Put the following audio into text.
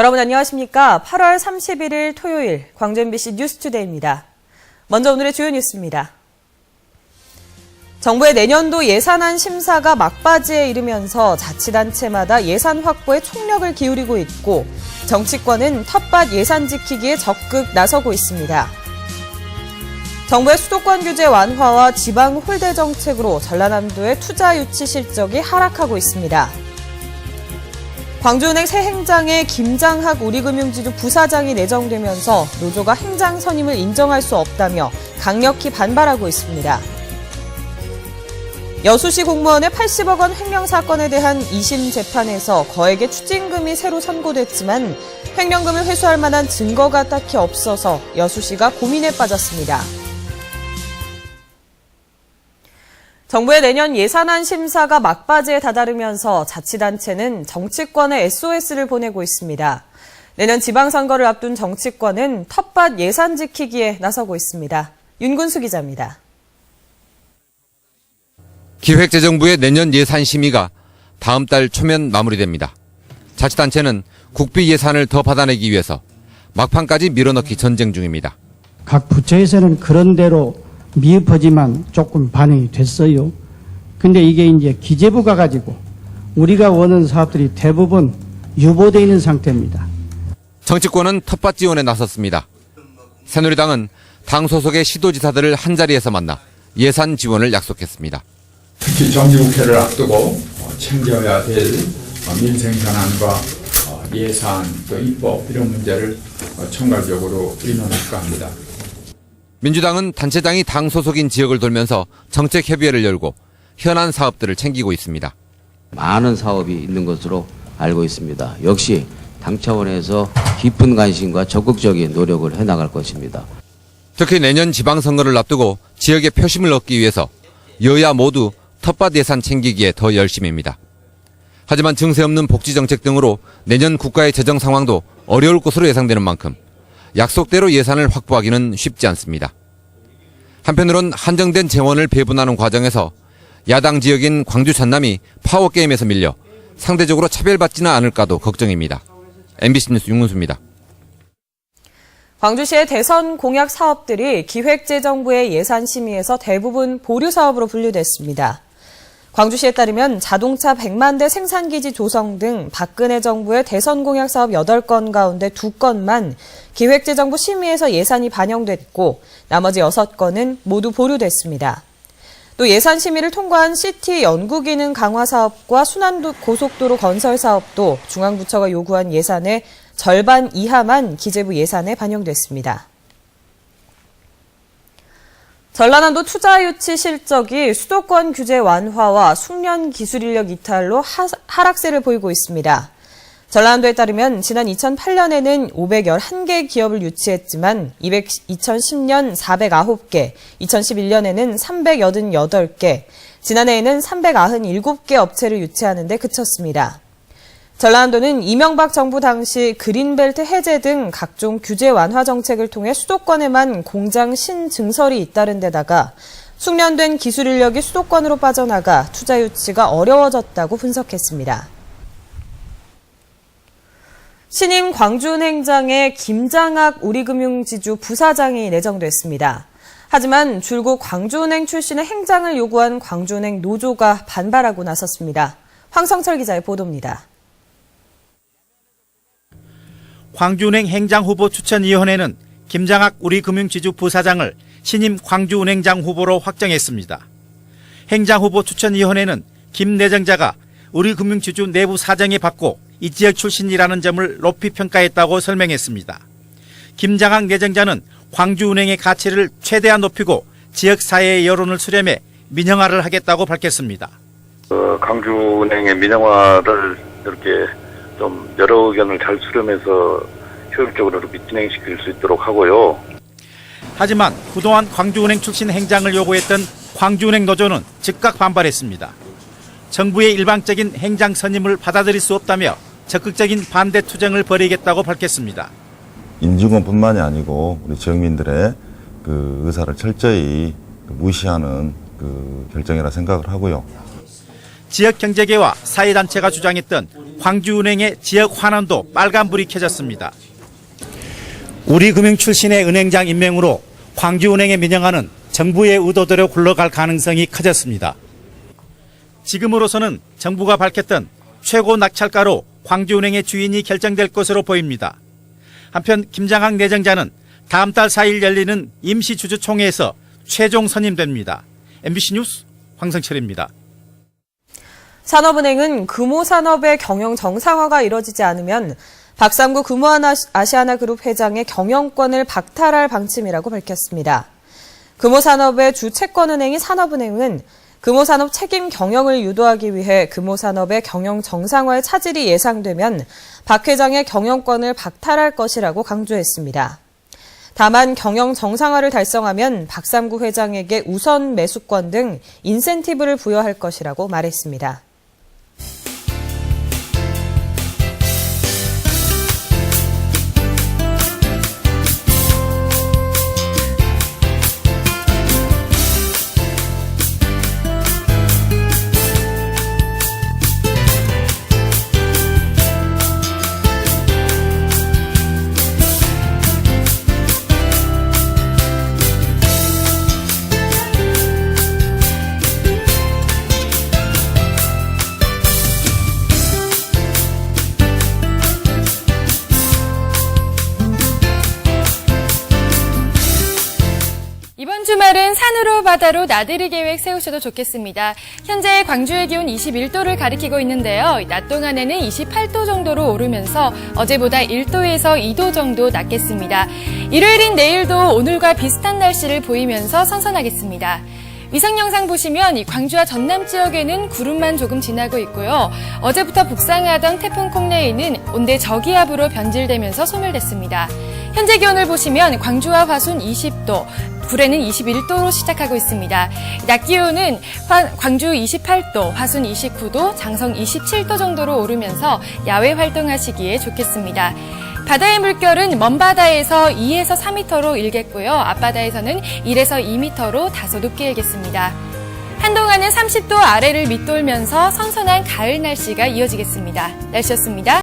여러분 안녕하십니까? 8월 31일 토요일 광주 MBC 뉴스투데이입니다. 먼저 오늘의 주요 뉴스입니다. 정부의 내년도 예산안 심사가 막바지에 이르면서 자치단체마다 예산 확보에 총력을 기울이고 있고 정치권은 텃밭 예산 지키기에 적극 나서고 있습니다. 정부의 수도권 규제 완화와 지방 홀대 정책으로 전라남도의 투자 유치 실적이 하락하고 있습니다. 광주은행 새 행장에 김장학 우리금융지주 부사장이 내정되면서 노조가 행장 선임을 인정할 수 없다며 강력히 반발하고 있습니다. 여수시 공무원의 80억 원 횡령 사건에 대한 2심 재판에서 거액의 추징금이 새로 선고됐지만 횡령금을 회수할 만한 증거가 딱히 없어서 여수시가 고민에 빠졌습니다. 정부의 내년 예산안 심사가 막바지에 다다르면서 자치단체는 정치권에 SOS를 보내고 있습니다. 내년 지방선거를 앞둔 정치권은 텃밭 예산 지키기에 나서고 있습니다. 윤군수 기자입니다. 기획재정부의 내년 예산 심의가 다음 달 초면 마무리됩니다. 자치단체는 국비 예산을 더 받아내기 위해서 막판까지 밀어넣기 전쟁 중입니다. 각 부처에서는 그런 대로 미흡하지만 조금 반영이 됐어요. 근데 이게 이제 기재부가 가지고 우리가 원하는 사업들이 대부분 유보되어 있는 상태입니다. 정치권은 텃밭 지원에 나섰습니다. 새누리당은 당 소속의 시도지사들을 한자리에서 만나 예산 지원을 약속했습니다. 특히 정기국회를 앞두고 챙겨야 될 민생 현안과 예산, 또 입법 이런 문제를 총괄적으로 의논할까 합니다. 민주당은 단체장이 당 소속인 지역을 돌면서 정책협의회를 열고 현안 사업들을 챙기고 있습니다. 많은 사업이 있는 것으로 알고 있습니다. 역시 당 차원에서 깊은 관심과 적극적인 노력을 해나갈 것입니다. 특히 내년 지방선거를 앞두고 지역의 표심을 얻기 위해서 여야 모두 텃밭 예산 챙기기에 더 열심입니다. 하지만 증세 없는 복지정책 등으로 내년 국가의 재정 상황도 어려울 것으로 예상되는 만큼 약속대로 예산을 확보하기는 쉽지 않습니다. 한편으론 한정된 재원을 배분하는 과정에서 야당 지역인 광주 전남이 파워게임에서 밀려 상대적으로 차별받지는 않을까도 걱정입니다. MBC 뉴스 윤문수입니다. 광주시의 대선 공약 사업들이 기획재정부의 예산 심의에서 대부분 보류 사업으로 분류됐습니다. 광주시에 따르면 자동차 100만 대 생산기지 조성 등 박근혜 정부의 대선 공약 사업 8건 가운데 2건만 기획재정부 심의에서 예산이 반영됐고 나머지 6건은 모두 보류됐습니다. 또 예산 심의를 통과한 시티 연구기능 강화 사업과 순환도 고속도로 건설 사업도 중앙부처가 요구한 예산의 절반 이하만 기재부 예산에 반영됐습니다. 전라남도 투자 유치 실적이 수도권 규제 완화와 숙련 기술 인력 이탈로 하락세를 보이고 있습니다. 전라남도에 따르면 지난 2008년에는 511개 기업을 유치했지만 2010년 409개, 2011년에는 388개, 지난해에는 397개 업체를 유치하는 데 그쳤습니다. 전라남도는 이명박 정부 당시 그린벨트 해제 등 각종 규제 완화 정책을 통해 수도권에만 공장 신증설이 잇따른 데다가 숙련된 기술 인력이 수도권으로 빠져나가 투자 유치가 어려워졌다고 분석했습니다. 신임 광주은행장에 김장학 우리금융지주 부사장이 내정됐습니다. 하지만 줄곧 광주은행 출신의 행장을 요구한 광주은행 노조가 반발하고 나섰습니다. 황성철 기자의 보도입니다. 광주은행 행장후보 추천위원회는 김장학 우리금융지주 부사장을 신임 광주은행장 후보로 확정했습니다. 행장후보 추천위원회는 김 내정자가 우리금융지주 내부 사정에 받고 이 지역 출신이라는 점을 높이 평가했다고 설명했습니다. 김장학 내정자는 광주은행의 가치를 최대한 높이고 지역사회의 여론을 수렴해 민영화를 하겠다고 밝혔습니다. 광주은행의 민영화를 이렇게 좀 여러 의견을 잘 수렴해서 효율적으로 진행시킬 수 있도록 하고요. 하지만 그동안 광주은행 출신 행장을 요구했던 광주은행 노조는 즉각 반발했습니다. 정부의 일방적인 행장 선임을 받아들일 수 없다며 적극적인 반대 투쟁을 벌이겠다고 밝혔습니다. 임직원뿐만이 아니고 우리 지역민들의 그 의사를 철저히 무시하는 그 결정이라 생각을 하고요. 지역경제계와 사회단체가 주장했던 광주은행의 지역 환원도 빨간불이 켜졌습니다. 우리금융 출신의 은행장 임명으로 광주은행의 민영화는 정부의 의도대로 굴러갈 가능성이 커졌습니다. 지금으로서는 정부가 밝혔던 최고 낙찰가로 광주은행의 주인이 결정될 것으로 보입니다. 한편 김장학 내정자는 다음 달 4일 열리는 임시주주총회에서 최종 선임됩니다. MBC 뉴스 황성철입니다. 산업은행은 금호산업의 경영 정상화가 이뤄지지 않으면 박상구 금호아시아나그룹 회장의 경영권을 박탈할 방침이라고 밝혔습니다. 금호산업의 주채권은행인 산업은행은 금호산업 책임 경영을 유도하기 위해 금호산업의 경영 정상화의 차질이 예상되면 박 회장의 경영권을 박탈할 것이라고 강조했습니다. 다만 경영 정상화를 달성하면 박상구 회장에게 우선 매수권 등 인센티브를 부여할 것이라고 말했습니다. 이번 주말은 산으로 바다로 나들이 계획 세우셔도 좋겠습니다. 현재 광주의 기온 21도를 가리키고 있는데요. 낮 동안에는 28도 정도로 오르면서 어제보다 1도에서 2도 정도 낮겠습니다. 일요일인 내일도 오늘과 비슷한 날씨를 보이면서 선선하겠습니다. 위성 영상 보시면 이 광주와 전남 지역에는 구름만 조금 지나고 있고요. 어제부터 북상하던 태풍 콩레이는 온대 저기압으로 변질되면서 소멸됐습니다. 현재 기온을 보시면 광주와 화순 20도, 구례는 21도로 시작하고 있습니다. 낮 기온은 광주 28도, 화순 29도, 장성 27도 정도로 오르면서 야외 활동하시기에 좋겠습니다. 바다의 물결은 먼바다에서 2에서 4m로 일겠고요. 앞바다에서는 1에서 2m로 다소 높게 일겠습니다. 한동안은 30도 아래를 밑돌면서 선선한 가을 날씨가 이어지겠습니다. 날씨였습니다.